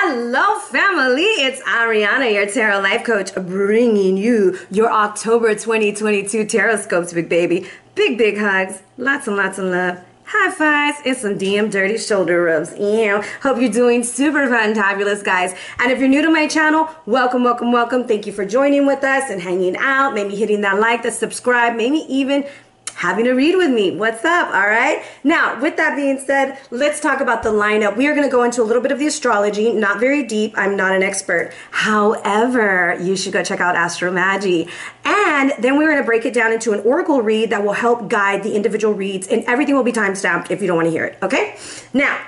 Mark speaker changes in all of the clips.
Speaker 1: Hello family, it's Arhinna, your tarot life coach, bringing you your October 2022 tarot scopes, big baby. Big hugs, lots and lots of love, high fives, and some damn dirty shoulder rubs. Hope you're doing super fantabulous, guys. And if you're new to my channel, welcome. Thank you for joining with us and hanging out, maybe hitting that like, that subscribe, maybe even having a read with me. What's up? All right. Now, with that being said, let's talk about the lineup. We are going to go into a little bit of the astrology, not very deep. I'm not an expert. However, you should go check out Astrology. And then we're going to break it down into an oracle read that will help guide the individual reads, and everything will be timestamped if you don't want to hear it. Okay. Now,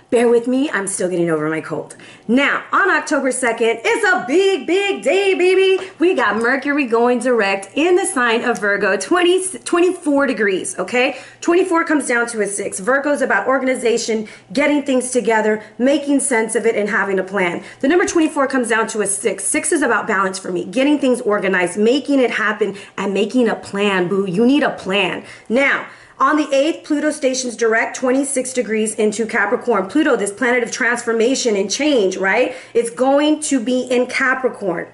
Speaker 1: bear with me, I'm still getting over my cold. Now, on October 2nd, it's a big day, baby. We got Mercury going direct in the sign of Virgo, 24 degrees, okay? 24 comes down to a 6. Virgo is about organization, getting things together, making sense of it, and having a plan. The number 24 comes down to a 6. 6 is about balance for me, getting things organized, making it happen, and making a plan, boo. You need a plan. Now, on the 8th, Pluto stations direct 26 degrees into Capricorn. Pluto, this planet of transformation and change, right? It's going to be in Capricorn.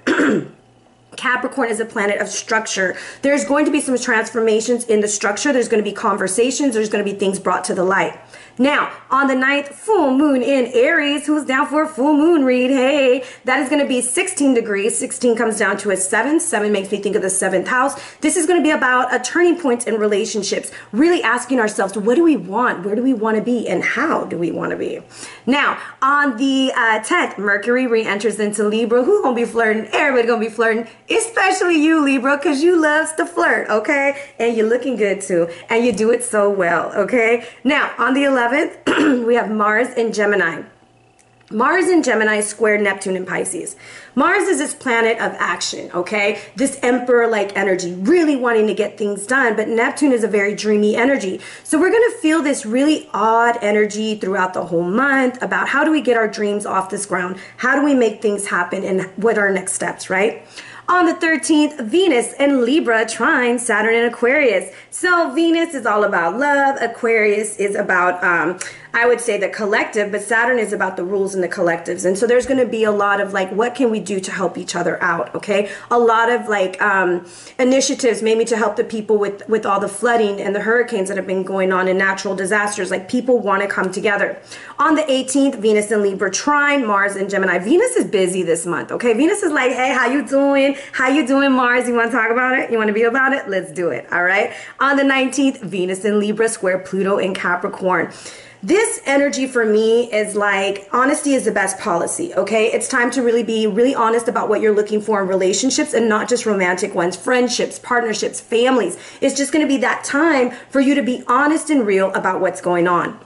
Speaker 1: Capricorn is a planet of structure. There's going to be some transformations in the structure. There's going to be conversations. There's going to be things brought to the light. Now, on the 9th, full moon in Aries. Who's down for a full moon read? Hey, that is going to be 16 degrees. 16 comes down to a 7. 7 makes me think of the 7th house. This is going to be about a turning point in relationships. Really asking ourselves, what do we want? Where do we want to be? And how do we want to be? Now, on the 10th, Mercury re-enters into Libra. Who's going to be flirting? Everybody going to be flirting, especially you, Libra, because you loves to flirt, okay? And you're looking good too. And you do it so well, okay? Now, on the 11th, we have Mars in Gemini. Mars in Gemini squared Neptune in Pisces. Mars is this planet of action, okay? This emperor-like energy, really wanting to get things done, but Neptune is a very dreamy energy. So we're going to feel this really odd energy throughout the whole month about how do we get our dreams off this ground? How do we make things happen, and what are our next steps, right? On the 13th, Venus in Libra trine Saturn in Aquarius. So Venus is all about love. Aquarius is about, I would say, the collective, but Saturn is about the rules and the collectives. And so there's going to be a lot of like, what can we do to help each other out? Okay. A lot of like initiatives maybe to help the people with all the flooding and the hurricanes that have been going on and natural disasters. Like, people want to come together. On the 18th, Venus in Libra trine Mars in Gemini. Venus is busy this month. Okay. Venus is like, hey, how you doing? How you doing, Mars? You want to talk about it? You want to be about it? Let's do it. All right. On the 19th, Venus in Libra square Pluto in Capricorn. This energy for me is like, honesty is the best policy, okay? It's time to really be really honest about what you're looking for in relationships, and not just romantic ones, friendships, partnerships, families. It's just going to be that time for you to be honest and real about what's going on.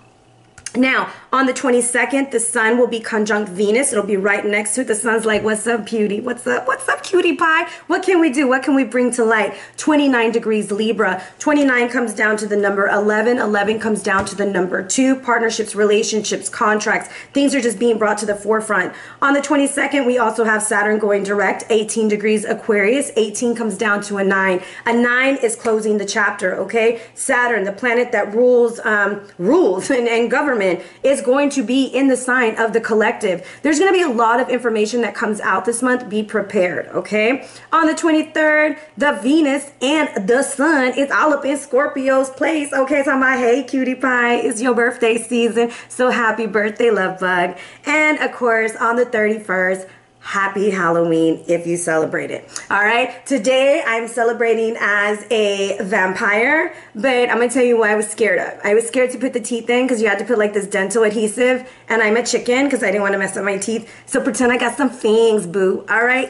Speaker 1: Now, on the 22nd, the sun will be conjunct Venus. It'll be right next to it. The sun's like, what's up, cutie? What's up? What's up, cutie pie? What can we do? What can we bring to light? 29 degrees Libra. 29 comes down to the number 11. 11 comes down to the number 2. Partnerships, relationships, contracts. Things are just being brought to the forefront. On the 22nd, we also have Saturn going direct. 18 degrees Aquarius. 18 comes down to a 9. A 9 is closing the chapter, okay? Saturn, the planet that rules and government, is going to be in the sign of the collective. There's going to be a lot of information that comes out this month. Be prepared, okay? On the 23rd, the Venus and the sun is all up in Scorpio's place, okay? So I'm like, hey, cutie pie, it's your birthday season, so happy birthday, love bug. And of course, on the 31st, happy Halloween if you celebrate it. All right. Today I'm celebrating as a vampire, but I'm going to tell you what I was scared of. I was scared to put the teeth in because you had to put like this dental adhesive, and I'm a chicken because I didn't want to mess up my teeth. So pretend I got some fangs, boo. All right.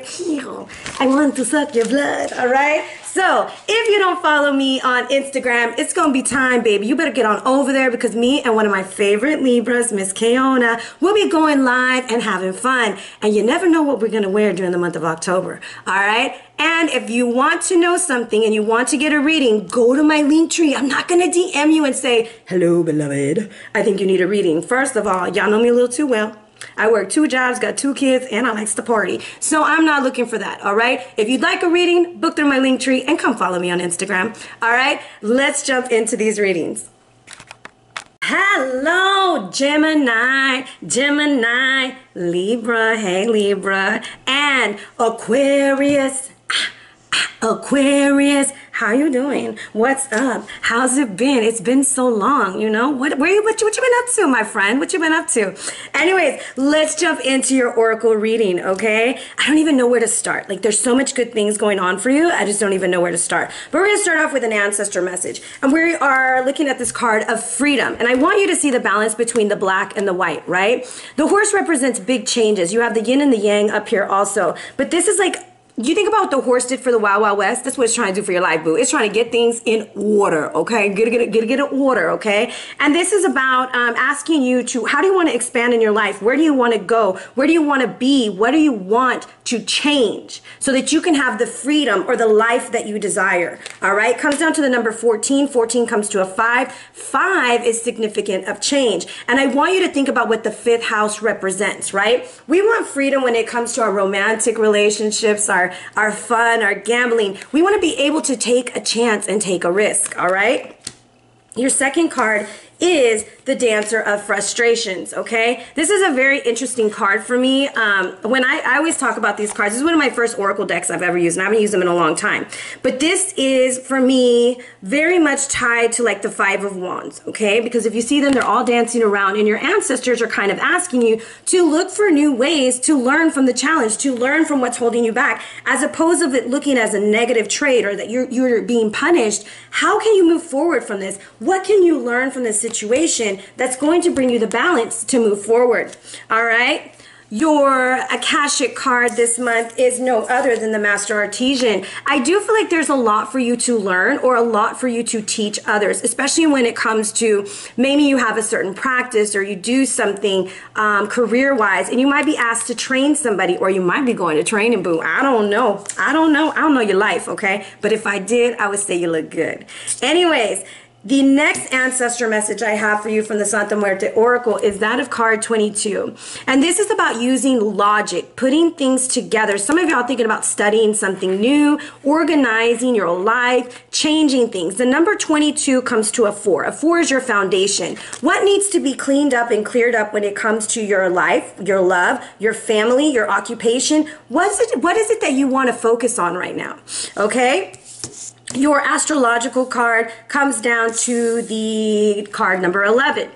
Speaker 1: I want to suck your blood. All right. So if you don't follow me on Instagram, it's going to be time, baby. You better get on over there, because me and one of my favorite Libras, Miss Keona, will be going live and having fun. And you never know what we're going to wear during the month of October. All right. And if you want to know something and you want to get a reading, go to my linktree. I'm not going to DM you and say, hello, beloved, I think you need a reading. First of all, y'all know me a little too well. I work 2 jobs, got 2 kids, and I likes to party. So I'm not looking for that, all right? If you'd like a reading, book through my linktree and come follow me on Instagram, all right? Let's jump into these readings. Hello, Gemini, Gemini, Libra, hey Libra, and Aquarius. Aquarius, how you doing? What's up? How's it been? It's been so long, you know? What you been up to, my friend? What you been up to? Anyways, let's jump into your oracle reading, okay? I don't even know where to start. Like, there's so much good things going on for you. I just don't even know where to start. But we're going to start off with an ancestor message. And we are looking at this card of freedom. And I want you to see the balance between the black and the white, right? The horse represents big changes. You have the yin and the yang up here also. But this is like, you think about what the horse did for the Wild Wild West? That's what it's trying to do for your life, boo. It's trying to get things in order, okay? Get it order, okay? And this is about asking you to, how do you want to expand in your life? Where do you want to go? Where do you want to be? What do you want to change so that you can have the freedom or the life that you desire, all right? Comes down to the number 14. 14 comes to a 5. 5 is significant of change. And I want you to think about what the 5th house represents, right? We want freedom when it comes to our romantic relationships, our fun, our gambling. We want to be able to take a chance and take a risk, all right? Your second card is the Dancer of Frustrations, okay? This is a very interesting card for me. When I always talk about these cards, this is one of my first oracle decks I've ever used, and I haven't used them in a long time. But this is, for me, very much tied to like the 5 of Wands, okay? Because if you see them, they're all dancing around, and your ancestors are kind of asking you to look for new ways to learn from the challenge, to learn from what's holding you back, as opposed to it looking as a negative trait or that you're being punished. How can you move forward from this? What can you learn from this situation that's going to bring you the balance to move forward? All right. Your Akashic card this month is no other than the Master Artesian. I do feel like there's a lot for you to learn or a lot for you to teach others, especially when it comes to maybe you have a certain practice or you do something career-wise, and you might be asked to train somebody, or you might be going to training, boo. I don't know. I don't know your life, okay? But if I did, I would say you look good. Anyways, the next ancestor message I have for you from the Santa Muerte Oracle is that of card 22. And this is about using logic, putting things together. Some of y'all are thinking about studying something new, organizing your life, changing things. The number 22 comes to a 4. A 4 is your foundation. What needs to be cleaned up and cleared up when it comes to your life, your love, your family, your occupation? What is it that you want to focus on right now? Okay? Your astrological card comes down to the card number 11.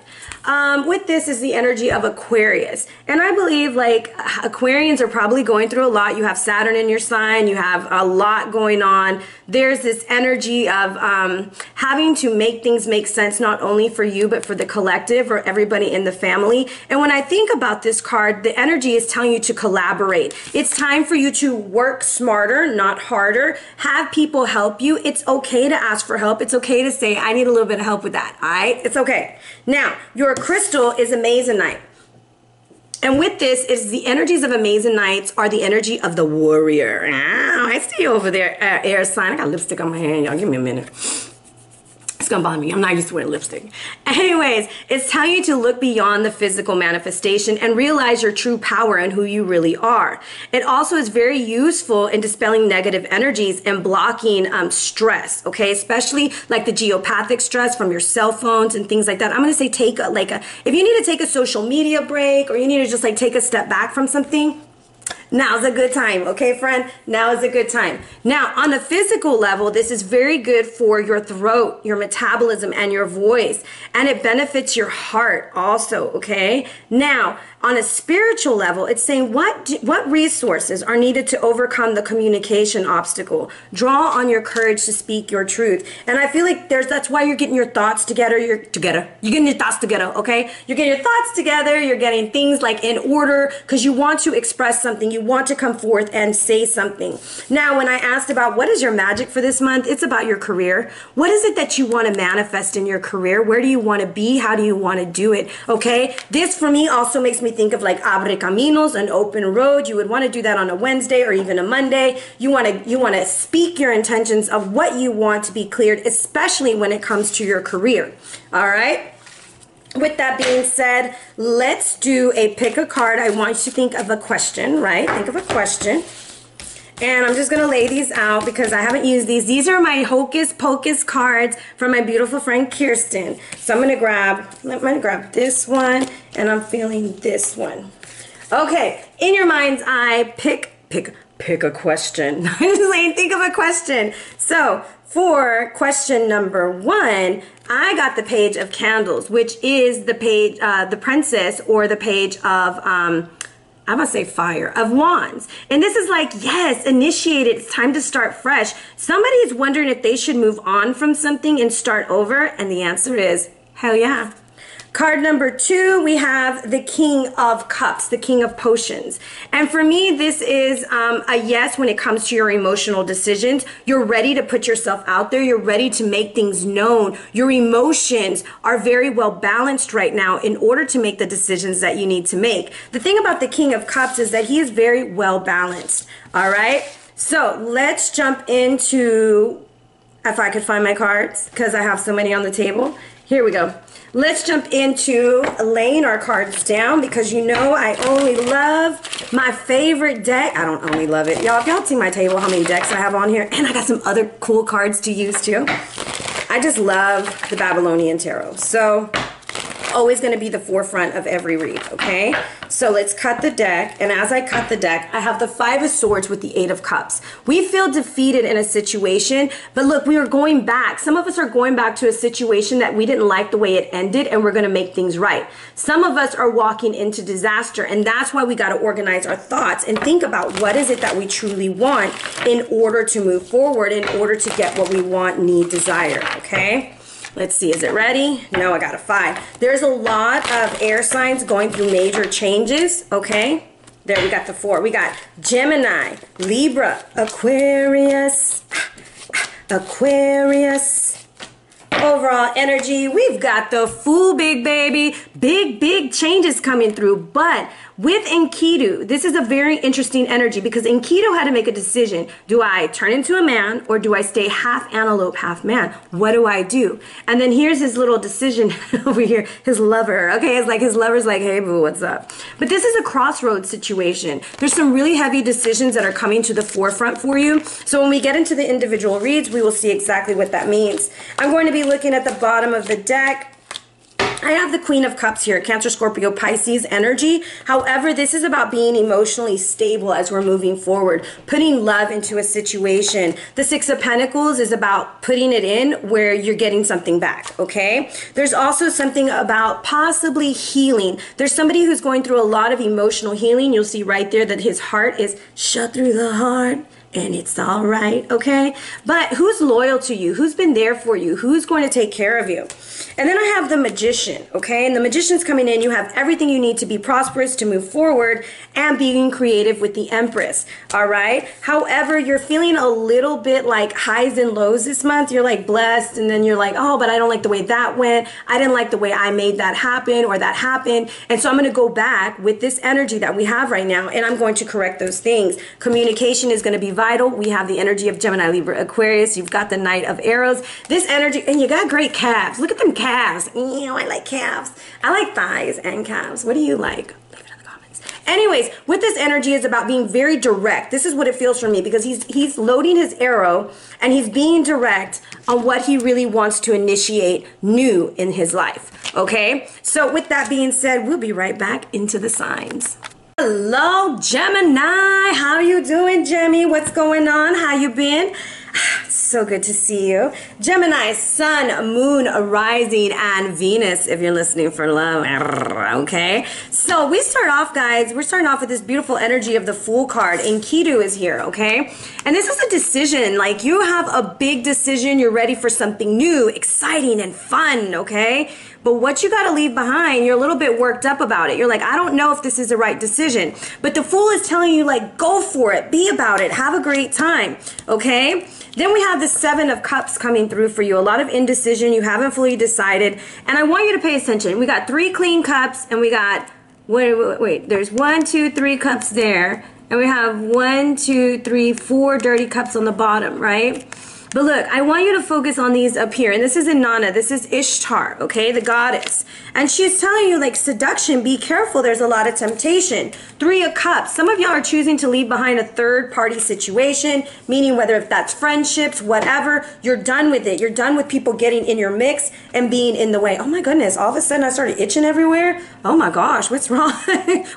Speaker 1: With this is the energy of Aquarius. And I believe like Aquarians are probably going through a lot. You have Saturn in your sign. You have a lot going on. There's this energy of having to make things make sense, not only for you, but for the collective or everybody in the family. And when I think about this card, the energy is telling you to collaborate. It's time for you to work smarter, not harder. Have people help you. It's okay to ask for help. It's okay to say, I need a little bit of help with that. All right? It's okay. Now, your crystal is Amazonite. And with this, is the energies of Amazonites are the energy of the warrior. I see you over there, air sign. I got lipstick on my hand, y'all. Give me a minute. It's gonna bother me. I'm not used to wearing lipstick. Anyways, it's telling you to look beyond the physical manifestation and realize your true power and who you really are. It also is very useful in dispelling negative energies and blocking stress, okay? Especially like the geopathic stress from your cell phones and things like that. I'm gonna say if you need to take a social media break or you need to just like take a step back from something, now's a good time, okay, friend? Now is a good time. Now, on a physical level, this is very good for your throat, your metabolism, and your voice. And it benefits your heart also, okay? Now, on a spiritual level, it's saying what resources are needed to overcome the communication obstacle. Draw on your courage to speak your truth. And I feel like that's why you're getting your thoughts together. You're getting your thoughts together, okay? You're getting your thoughts together. You're getting things like in order because you want to express something. You want to come forth and say something. Now, when I asked about what is your magic for this month, it's about your career. What is it that you want to manifest in your career? Where do you want to be? How do you want to do it? Okay? This for me also makes me think of like abre caminos, an open road. You would want to do that on a Wednesday or even a Monday. You want to speak your intentions of what you want to be cleared, especially when it comes to your career. All right? With that being said, let's do a pick a card. I want you to think of a question, right? Think of a question. And I'm just going to lay these out because I haven't used these. These are my Hocus Pocus cards from my beautiful friend Kirsten. So I'm going to grab this one, and I'm feeling this one. Okay, in your mind's eye, pick a question. I'm just saying, think of a question. So for question number 1, I got the Page of Candles, which is the page, the Princess, or the page of I'm gonna say Fire of Wands. And this is like, yes, initiate it. It's time to start fresh. Somebody is wondering if they should move on from something and start over. And the answer is, hell yeah. Card number 2, we have the King of Cups, the King of Potions. And for me, this is a yes when it comes to your emotional decisions. You're ready to put yourself out there. You're ready to make things known. Your emotions are very well balanced right now in order to make the decisions that you need to make. The thing about the King of Cups is that he is very well balanced. All right. So let's jump into, if I could find my cards, because I have so many on the table. Here we go. Let's jump into laying our cards down because you know I only love my favorite deck. I don't only love it. Y'all, if y'all see my table, how many decks I have on here. And I got some other cool cards to use too. I just love the Babylonian Tarot. So always going to be the forefront of every read, okay? So let's cut the deck, and as I cut the deck, I have the 5 of Swords with the 8 of Cups. We feel defeated in a situation, but look, we are going back. Some of us are going back to a situation that we didn't like the way it ended, and we're going to make things right. Some of us are walking into disaster, and that's why we got to organize our thoughts and think about what is it that we truly want in order to move forward, in order to get what we want, need, desire, okay? Let's see, is it ready? No, I got a 5. There's a lot of air signs going through major changes, okay? There, we got the 4. We got Gemini, Libra, Aquarius, Overall energy, we've got the Fool, big baby. Big changes coming through. But with Enkidu, this is a very interesting energy because Enkidu had to make a decision. Do I turn into a man or do I stay half antelope, half man? What do I do? And then here's his little decision over here, his lover. Okay, it's like his lover's like, hey boo, what's up? But this is a crossroads situation. There's some really heavy decisions that are coming to the forefront for you. So when we get into the individual reads, we will see exactly what that means. I'm going to be looking at the bottom of the deck. I have the Queen of Cups here, Cancer, Scorpio, Pisces energy. However, this is about being emotionally stable as we're moving forward, putting love into a situation. The Six of Pentacles is about putting it in where you're getting something back, okay? There's also something about possibly healing. There's somebody who's going through a lot of emotional healing. You'll see right there that his heart is shut through the heart. And it's all right, okay? But who's loyal to you? Who's been there for you? Who's going to take care of you? And then I have the Magician, okay? And the Magician's coming in. You have everything you need to be prosperous, to move forward, and being creative with the Empress, all right? However, you're feeling a little bit like highs and lows this month. You're like blessed, and then you're like, oh, but I don't like the way that went. I didn't like the way I made that happen or that happened. And so I'm going to go back with this energy that we have right now, and I'm going to correct those things. Communication is going to be vital. We have the energy of Gemini, Libra, Aquarius. You've got the Knight of Arrows. This energy, and you got great calves. Look at them calves. You know, I like calves. I like thighs and calves. What do you like? Leave it in the comments. Anyways, with this energy is about being very direct. This is what it feels for me because he's loading his arrow and he's being direct on what he really wants to initiate new in his life. Okay? So with that being said, we'll be right back into the signs. Hello, Gemini. How you doing, Gemmy? What's going on? How you been? So good to see you. Gemini, Sun, Moon, Rising, and Venus, if you're listening for love. Okay? So we start off, guys, we're starting off with this beautiful energy of the Fool card. Enkidu is here, okay? And this is a decision. Like, you have a big decision. You're ready for something new, exciting, and fun, okay? But what you got to leave behind, you're a little bit worked up about it. You're like, I don't know if this is the right decision. But the Fool is telling you, like, go for it. Be about it. Have a great time. Okay? Then we have the Seven of Cups coming through for you. A lot of indecision. You haven't fully decided. And I want you to pay attention. We got 3 clean cups, and we got, wait, there's 1, 2, 3 cups there. And we have 1, 2, 3, 4 dirty cups on the bottom, right? But look, I want you to focus on these up here. And this is Inanna. This is Ishtar, okay, the goddess. And she's telling you, like, seduction, be careful. There's a lot of temptation. 3 of Cups. Some of y'all are choosing to leave behind a third-party situation, meaning whether if that's friendships, whatever, you're done with it. You're done with people getting in your mix and being in the way. Oh, my goodness. All of a sudden, I started itching everywhere. Oh, my gosh. What's wrong?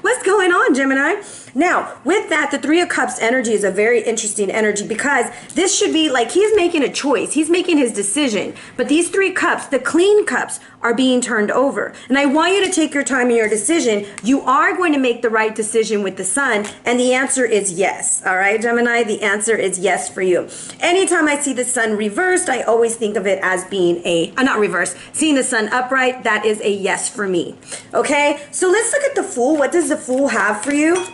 Speaker 1: What's going on, Gemini? Now, with that, the 3 of Cups energy is a very interesting energy because this should be like he's making a choice. He's making his decision. But these 3 cups, the clean cups, are being turned over. And I want you to take your time in your decision. You are going to make the right decision with the sun. And the answer is yes. All right, Gemini? The answer is yes for you. Anytime I see the sun reversed, I always think of it as being not reversed, seeing the sun upright, that is a yes for me. Okay? So let's look at the Fool. What does the Fool have for you?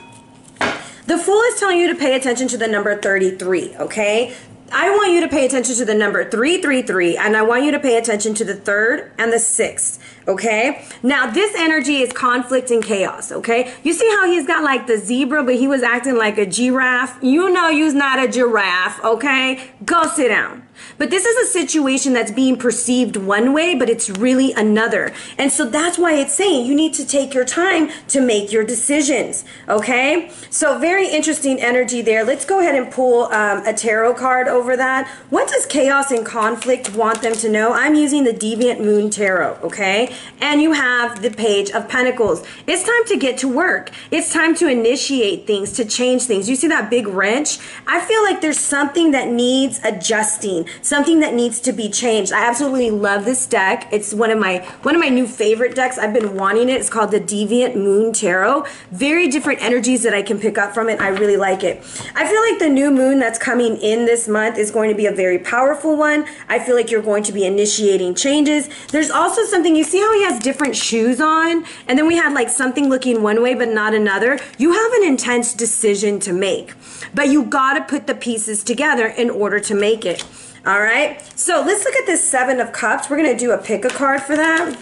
Speaker 1: The Fool is telling you to pay attention to the number 33, okay? I want you to pay attention to the number 333, and I want you to pay attention to the 3rd and the 6th, okay? Now, this energy is conflict and chaos, okay? You see how he's got like the zebra, but he was acting like a giraffe? You know you's not a giraffe, okay? Go sit down. But this is a situation that's being perceived one way, but it's really another. And so that's why it's saying you need to take your time to make your decisions, okay? So very interesting energy there. Let's go ahead and pull a tarot card over that. What does chaos and conflict want them to know? I'm using the Deviant Moon Tarot, okay? And you have the Page of Pentacles. It's time to get to work. It's time to initiate things, to change things. You see that big wrench? I feel like there's something that needs adjusting, something that needs to be changed. I absolutely love this deck. It's one of my new favorite decks. I've been wanting it. It's called the Deviant Moon Tarot. Very different energies that I can pick up from it. I really like it. I feel like the new moon that's coming in this month is going to be a very powerful one. I feel like you're going to be initiating changes. There's also something, you see how he has different shoes on? And then we had like something looking one way but not another. You have an intense decision to make, but you got to put the pieces together in order to make it. All right, so let's look at this 7 of Cups. We're going to do a pick a card for that.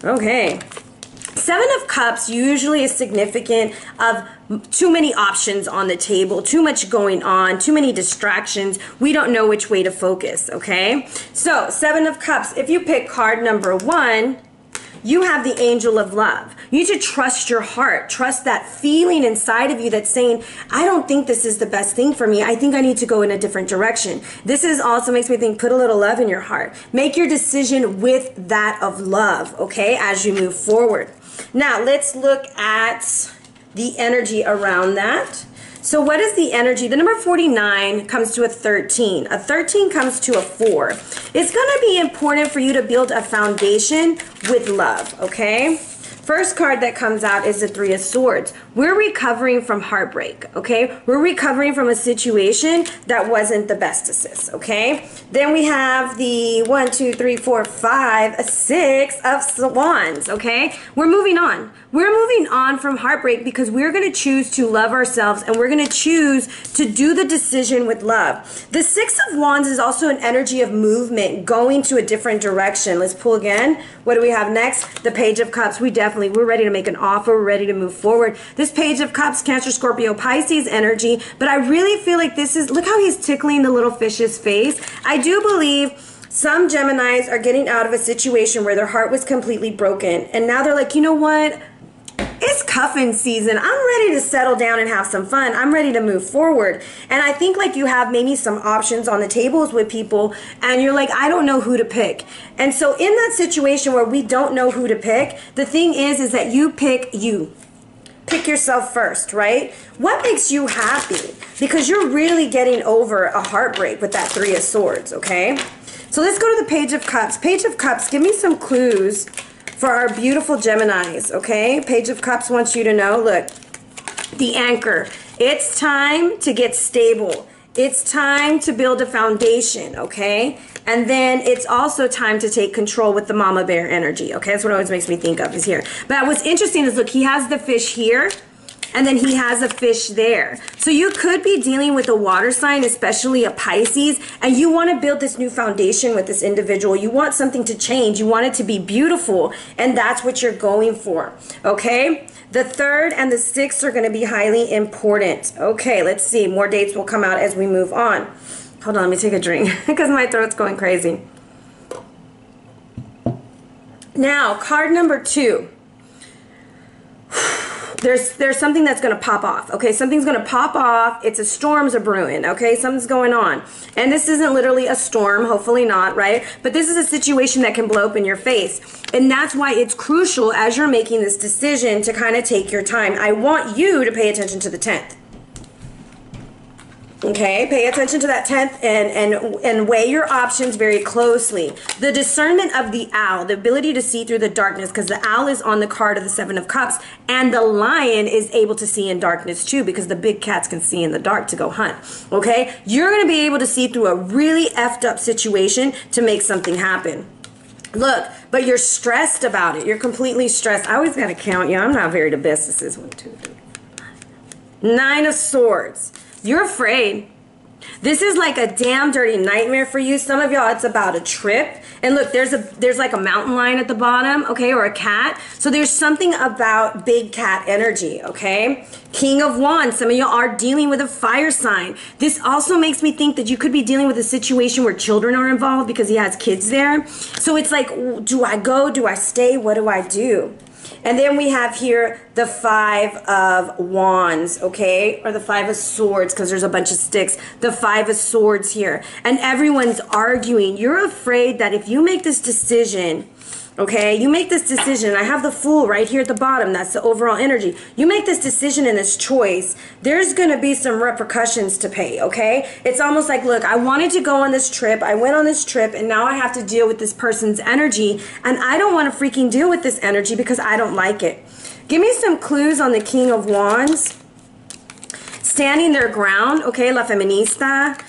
Speaker 1: Okay. 7 of Cups usually is significant of too many options on the table, too much going on, too many distractions. We don't know which way to focus, okay? So 7 of Cups, if you pick card number 1, you have the Angel of Love. You need to trust your heart. Trust that feeling inside of you that's saying, I don't think this is the best thing for me. I think I need to go in a different direction. This is also makes me think, put a little love in your heart. Make your decision with that of love, okay, as you move forward. Now, let's look at the energy around that. So what is the energy? The number 49 comes to a 13. A 13 comes to a 4. It's going to be important for you to build a foundation with love, okay? First card that comes out is the 3 of Swords. We're recovering from heartbreak, okay? We're recovering from a situation that wasn't the bestest, okay? Then we have the 1, 2, 3, 4, 5, 6 of Wands, okay? We're moving on. We're moving on from heartbreak because we're going to choose to love ourselves and we're going to choose to do the decision with love. The 6 of Wands is also an energy of movement, going to a different direction. Let's pull again. What do we have next? The Page of Cups. We're ready to make an offer. We're ready to move forward. This Page of Cups, Cancer, Scorpio, Pisces energy, but I really feel like this is, look how he's tickling the little fish's face. I do believe some Geminis are getting out of a situation where their heart was completely broken and now they're like, you know what? It's cuffing season. I'm ready to settle down and have some fun. I'm ready to move forward. And I think like you have maybe some options on the tables with people and you're like, I don't know who to pick. And so in that situation where we don't know who to pick, the thing is that you pick you. Pick yourself first, right? What makes you happy? Because you're really getting over a heartbreak with that 3 of Swords, okay? So let's go to the Page of Cups. Page of Cups, give me some clues for our beautiful Geminis, okay? Page of Cups wants you to know, look, the anchor. It's time to get stable. It's time to build a foundation, okay? And then it's also time to take control with the mama bear energy, okay? That's what always makes me think of is here. But what's interesting is, look, he has the fish here, and then he has a fish there. So you could be dealing with a water sign, especially a Pisces, and you want to build this new foundation with this individual. You want something to change. You want it to be beautiful, and that's what you're going for, okay? The 3rd and the 6th are going to be highly important. Okay, let's see. More dates will come out as we move on. Hold on, let me take a drink because my throat's going crazy. Now, card number 2. There's something that's going to pop off, okay? Something's going to pop off. It's a storm's a brewing, okay? Something's going on. And this isn't literally a storm, hopefully not, right? But this is a situation that can blow up in your face. And that's why it's crucial as you're making this decision to kind of take your time. I want you to pay attention to the 10th. Okay, pay attention to that 10th and weigh your options very closely. The discernment of the owl, the ability to see through the darkness, because the owl is on the card of the 7 of Cups, and the lion is able to see in darkness too, because the big cats can see in the dark to go hunt. Okay, you're going to be able to see through a really effed up situation to make something happen. Look, but you're stressed about it. You're completely stressed. I always got to count you. I'm not very the best. This is 1, 2, 3, 9 of Swords. You're afraid. This is like a damn dirty nightmare for you. Some of y'all, it's about a trip. And look, there's like a mountain lion at the bottom, okay, or a cat. So there's something about big cat energy, okay? King of Wands. Some of y'all are dealing with a fire sign. This also makes me think that you could be dealing with a situation where children are involved because he has kids there. So it's like, do I go? Do I stay? What do I do? And then we have here the 5 of Wands, okay? Or the 5 of Swords, because there's a bunch of sticks. The 5 of Swords here. And everyone's arguing. You're afraid that if you make this decision, okay, you make this decision. I have the Fool right here at the bottom. That's the overall energy. You make this decision and this choice, there's going to be some repercussions to pay, okay? It's almost like, look, I wanted to go on this trip. I went on this trip, and now I have to deal with this person's energy, and I don't want to freaking deal with this energy because I don't like it. Give me some clues on the King of Wands. Standing their ground, okay, La Feminista.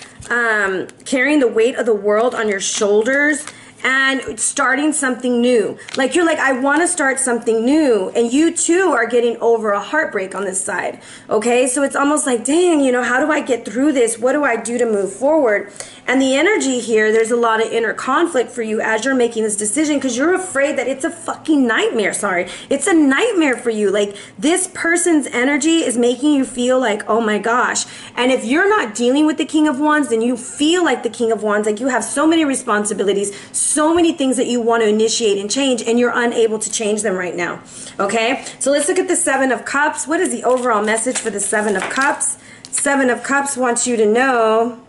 Speaker 1: Carrying the weight of the world on your shoulders. And starting something new. Like you're like, I want to start something new. And you too are getting over a heartbreak on this side. Okay, so it's almost like, dang, you know, how do I get through this? What do I do to move forward? And the energy here, there's a lot of inner conflict for you as you're making this decision because you're afraid that it's a fucking nightmare. Sorry. It's a nightmare for you. Like this person's energy is making you feel like, oh my gosh. And if you're not dealing with the King of Wands, then you feel like the King of Wands, like you have so many responsibilities, so many things that you want to initiate and change, and you're unable to change them right now. Okay, so let's look at the 7 of Cups. What is the overall message for the 7 of Cups? 7 of Cups wants you to know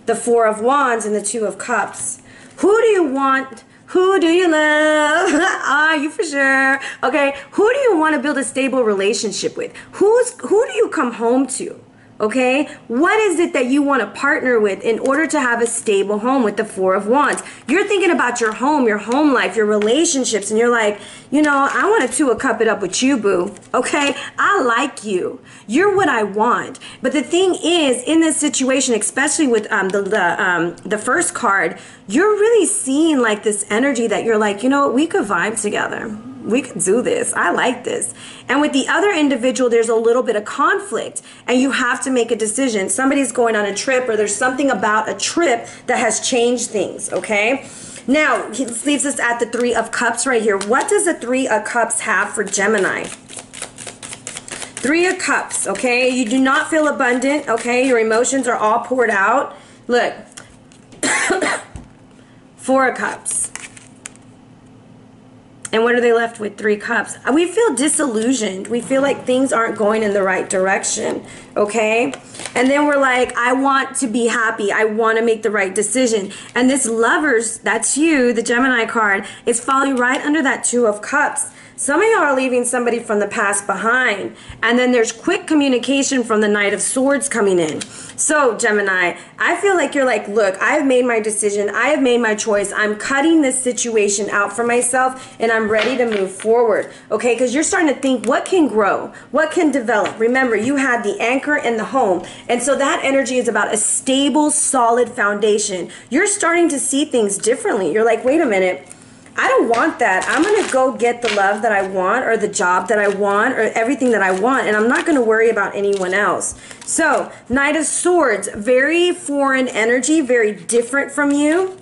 Speaker 1: the 4 of Wands and the 2 of Cups. Who do you want? Who do you love? Ah, you for sure. Okay, who do you want to build a stable relationship with? Who do you come home to? Okay, what is it that you want to partner with in order to have a stable home with the 4 of Wands? You're thinking about your home life, your relationships, and you're like, you know, I want to cup it up with you, boo. Okay, I like you. You're what I want. But the thing is, in this situation, especially with the first card, you're really seeing like this energy that you're like, you know, we could vibe together. We could do this. I like this. And with the other individual, there's a little bit of conflict and you have to make a decision. Somebody's going on a trip or there's something about a trip that has changed things, okay? Now, he leaves us at the 3 of Cups right here. What does the 3 of Cups have for Gemini? 3 of Cups, okay? You do not feel abundant, okay? Your emotions are all poured out. Look. 4 of Cups. And what are they left with? 3 cups. We feel disillusioned. We feel like things aren't going in the right direction, okay? And then we're like, I want to be happy. I want to make the right decision. And this Lovers, that's you, the Gemini card, is falling right under that 2 of Cups. Some of y'all are leaving somebody from the past behind. And then there's quick communication from the Knight of Swords coming in. So, Gemini, I feel like you're like, look, I have made my decision. I have made my choice. I'm cutting this situation out for myself, and I'm ready to move forward, okay? Because you're starting to think, what can grow? What can develop? Remember, you had the anchor and the home. And so that energy is about a stable, solid foundation. You're starting to see things differently. You're like, wait a minute. I don't want that. I'm going to go get the love that I want or the job that I want or everything that I want, and I'm not going to worry about anyone else. So, Knight of Swords, very foreign energy, very different from you.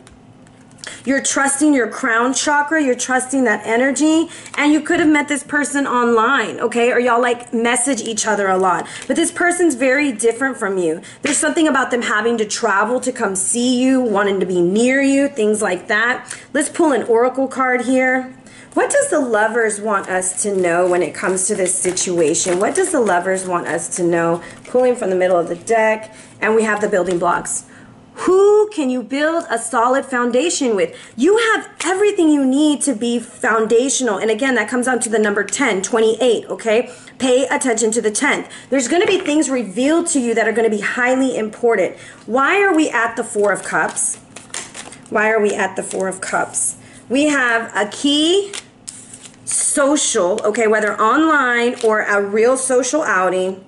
Speaker 1: You're trusting your crown chakra. You're trusting that energy. And you could have met this person online, okay? Or y'all like message each other a lot. But this person's very different from you. There's something about them having to travel to come see you, wanting to be near you, things like that. Let's pull an oracle card here. What does the lovers want us to know when it comes to this situation? What does the lovers want us to know? Pulling from the middle of the deck. And we have the building blocks. Who can you build a solid foundation with? You have everything you need to be foundational. And again, that comes down to the number 10, 28, okay? Pay attention to the 10th. There's going to be things revealed to you that are going to be highly important. Why are we at the 4 of Cups? Why are we at the 4 of Cups? We have a key social, okay, whether online or a real social outing,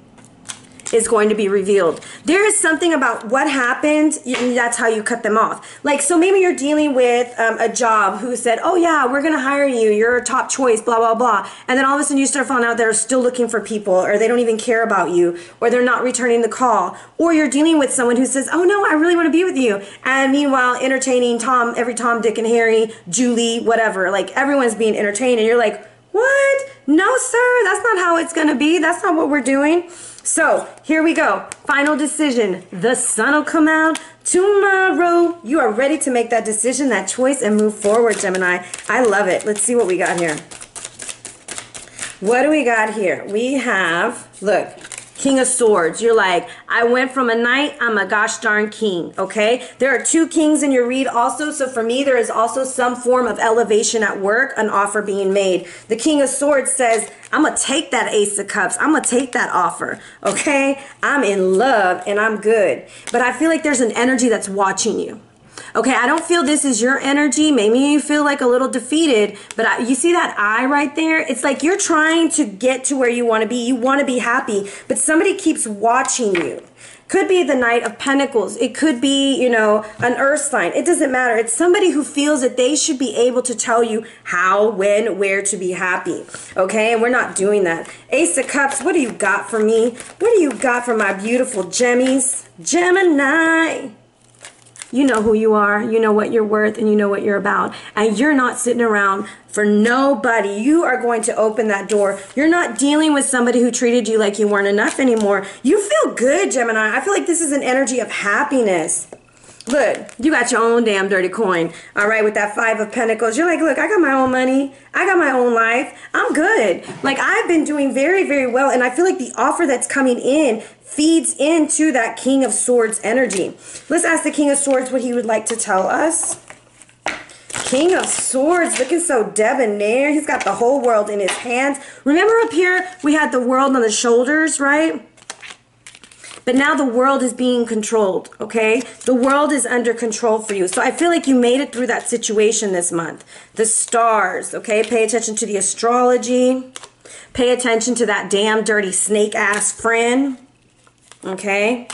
Speaker 1: is going to be revealed. There is something about what happened, that's how you cut them off. Like, so maybe you're dealing with a job who said, oh yeah, we're gonna hire you, you're a top choice, blah, blah, blah. And then all of a sudden you start finding out they're still looking for people, or they don't even care about you, or they're not returning the call. Or you're dealing with someone who says, oh no, I really wanna be with you. And meanwhile, entertaining every Tom, Dick, and Harry, Julie, whatever. Like, everyone's being entertained, and you're like, what? No, sir, that's not how it's gonna be. That's not what we're doing. So here we go. Final decision. The sun will come out tomorrow. You are ready to make that decision, that choice, and move forward, Gemini. I love it. Let's see what we got here. What do we got here? We have, look, King of Swords. You're like, I went from a knight, I'm a gosh darn king, okay? There are 2 kings in your read also, so for me, there is also some form of elevation at work, an offer being made. The King of Swords says, I'm going to take that Ace of Cups. I'm going to take that offer, okay? I'm in love and I'm good. But I feel like there's an energy that's watching you. Okay, I don't feel this is your energy. Maybe you feel like a little defeated, but you see that eye right there? It's like you're trying to get to where you want to be. You want to be happy, but somebody keeps watching you. Could be the Knight of Pentacles. It could be, you know, an earth sign. It doesn't matter. It's somebody who feels that they should be able to tell you how, when, where to be happy. Okay, and we're not doing that. Ace of Cups, what do you got for me? What do you got for my beautiful Gemmies? Gemini. You know who you are, you know what you're worth, and you know what you're about. And you're not sitting around for nobody. You are going to open that door. You're not dealing with somebody who treated you like you weren't enough anymore. You feel good, Gemini. I feel like this is an energy of happiness. Look, you got your own damn dirty coin. All right, with that 5 of Pentacles. You're like, look, I got my own money. I got my own life. I'm good. Like, I've been doing very, very well. And I feel like the offer that's coming in feeds into that King of Swords energy. Let's ask the King of Swords what he would like to tell us. King of Swords, looking so debonair. He's got the whole world in his hands. Remember up here, we had the world on the shoulders, right? But now the world is being controlled, okay? The world is under control for you. So I feel like you made it through that situation this month. The stars, okay? Pay attention to the astrology. Pay attention to that damn dirty snake-ass friend, okay?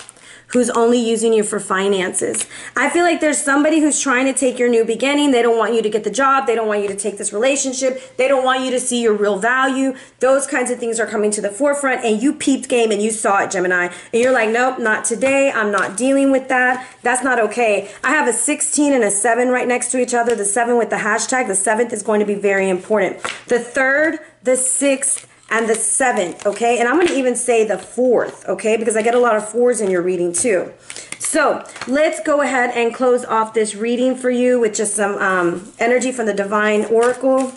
Speaker 1: Who's only using you for finances. I feel like there's somebody who's trying to take your new beginning. They don't want you to get the job. They don't want you to take this relationship. They don't want you to see your real value. Those kinds of things are coming to the forefront, and you peeped game and you saw it, Gemini. And you're like, nope, not today. I'm not dealing with that. That's not okay. I have a 16 and a 7 right next to each other. The 7 with the hashtag. The 7th is going to be very important. The 3rd, the 6th, and the 7th, okay? And I'm going to even say the 4th, okay? Because I get a lot of 4s in your reading too. So let's go ahead and close off this reading for you with just some energy from the Divine Oracle.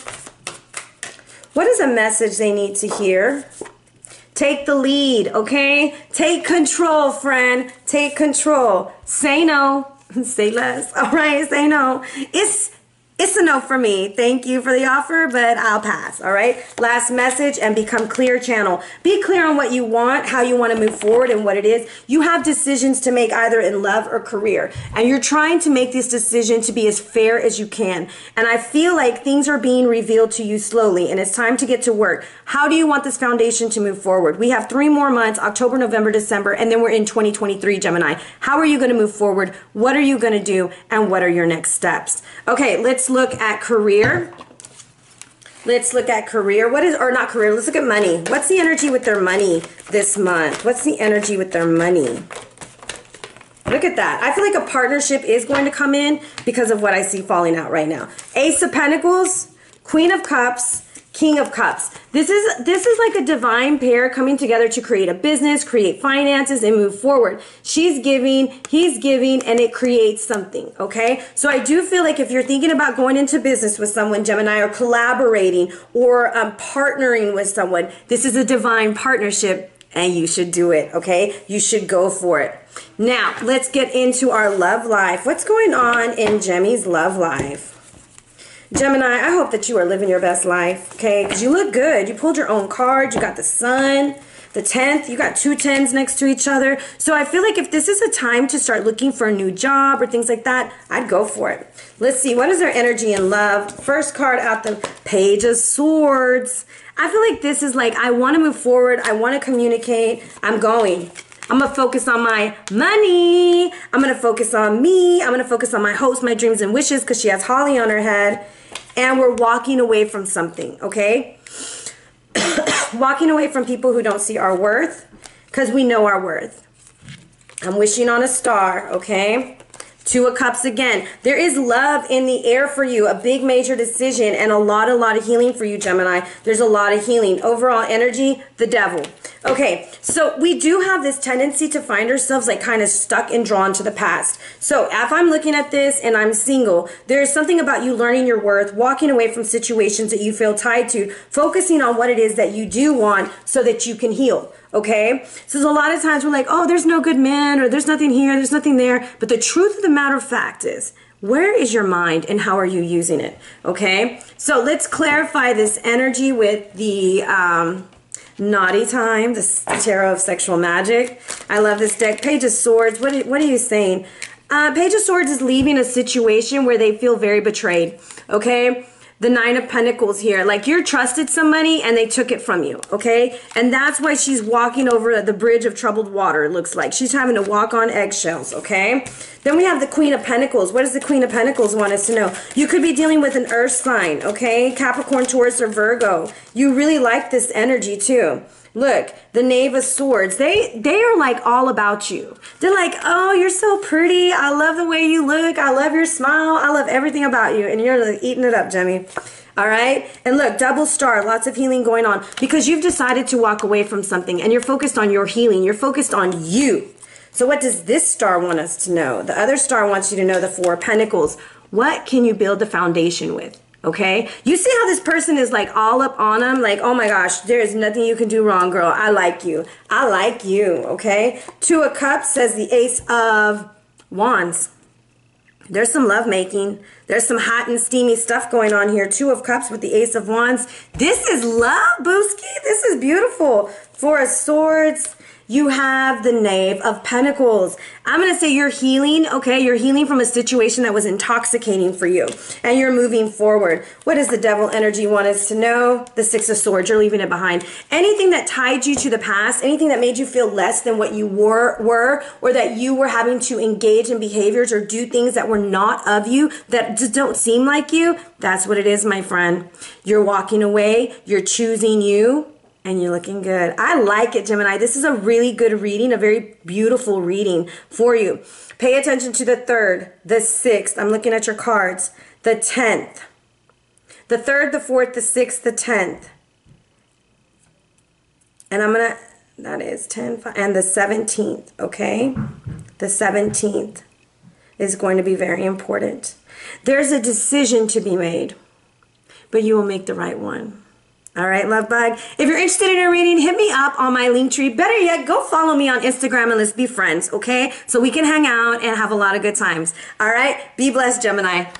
Speaker 1: What is a message they need to hear? Take the lead, okay? Take control, friend. Take control. Say no. Say less. All right, say no. It's a no for me. Thank you for the offer, but I'll pass, all right? Last message, and become clear channel. Be clear on what you want, how you want to move forward, and what it is. You have decisions to make either in love or career, and you're trying to make this decision to be as fair as you can. And I feel like things are being revealed to you slowly, and it's time to get to work. How do you want this foundation to move forward? We have 3 more months, October, November, December, and then we're in 2023, Gemini. How are you going to move forward? What are you going to do? And what are your next steps? Okay, let's look at career. Let's look at career. What is, or not career, let's look at money. What's the energy with their money this month? What's the energy with their money? Look at that. I feel like a partnership is going to come in because of what I see falling out right now. Ace of Pentacles, Queen of Cups, King of Cups. This is like a divine pair coming together to create a business, create finances, and move forward. She's giving, he's giving, and it creates something, okay? So I do feel like if you're thinking about going into business with someone, Gemini, or collaborating or partnering with someone, this is a divine partnership and you should do it, okay? You should go for it. Now, let's get into our love life. What's going on in Gemi's love life? Gemini, I hope that you are living your best life, okay? Because you look good. You pulled your own card. You got the sun, the 10th. You got 2 10s next to each other. So I feel like if this is a time to start looking for a new job or things like that, I'd go for it. Let's see. What is their energy in love? First card out, the Page of Swords. I feel like this is like, I want to move forward. I want to communicate. I'm going. I'm going to focus on my money. I'm going to focus on me. I'm going to focus on my hopes, my dreams, and wishes because she has holly on her head. And we're walking away from something, okay? Walking away from people who don't see our worth because we know our worth. I'm wishing on a star, okay? 2 of Cups again. There is love in the air for you, a big major decision, and a lot of healing for you, Gemini. There's a lot of healing. Overall energy, the Devil. Okay, so we do have this tendency to find ourselves like kind of stuck and drawn to the past. So if I'm looking at this and I'm single, there's something about you learning your worth, walking away from situations that you feel tied to, focusing on what it is that you do want so that you can heal. Okay, so there's a lot of times we're like, oh, there's no good man, or there's nothing here, there's nothing there. But the truth of the matter of fact is, where is your mind and how are you using it? Okay, so let's clarify this energy with the Naughty Time, the Tarot of Sexual Magic. I love this deck. Page of Swords. What are you saying? Page of Swords is leaving a situation where they feel very betrayed. Okay. The 9 of Pentacles here, like you're trusted somebody and they took it from you, okay? And that's why she's walking over the bridge of troubled water, it looks like. She's having to walk on eggshells, okay? Then we have the Queen of Pentacles. What does the Queen of Pentacles want us to know? You could be dealing with an earth sign, okay? Capricorn, Taurus, or Virgo. You really like this energy too. Look, the Knave of Swords, they are like all about you. They're like, oh, you're so pretty. I love the way you look. I love your smile. I love everything about you. And you're like eating it up, Gemmy. All right? And look, double star, lots of healing going on because you've decided to walk away from something and you're focused on your healing. You're focused on you. So what does this star want us to know? The other star wants you to know the 4 of Pentacles. What can you build the foundation with? Okay, you see how this person is like all up on them, like, oh my gosh, there's nothing you can do wrong, girl. I like you. I like you. Okay, 2 of Cups says the Ace of Wands. There's some love making. There's some hot and steamy stuff going on here. 2 of Cups with the Ace of Wands. This is love, Booski. This is beautiful. 4 of Swords. You have the Knave of Pentacles. I'm going to say you're healing, okay? You're healing from a situation that was intoxicating for you. And you're moving forward. What does the Devil energy want us to know? The 6 of Swords. You're leaving it behind. Anything that tied you to the past, anything that made you feel less than what you were, or that you were having to engage in behaviors or do things that were not of you, that just don't seem like you, that's what it is, my friend. You're walking away. You're choosing you. And you're looking good. I like it, Gemini. This is a really good reading, a very beautiful reading for you. Pay attention to the 3rd, the 6th. I'm looking at your cards. The 10th. The 3rd, the 4th, the 6th, the 10th. And I'm going to, that is 10, 5, and the 17th, okay? The 17th is going to be very important. There's a decision to be made, but you will make the right one. All right, love bug. If you're interested in a reading, hit me up on my Linktree. Better yet, go follow me on Instagram and let's be friends, okay? So we can hang out and have a lot of good times. All right, be blessed, Gemini.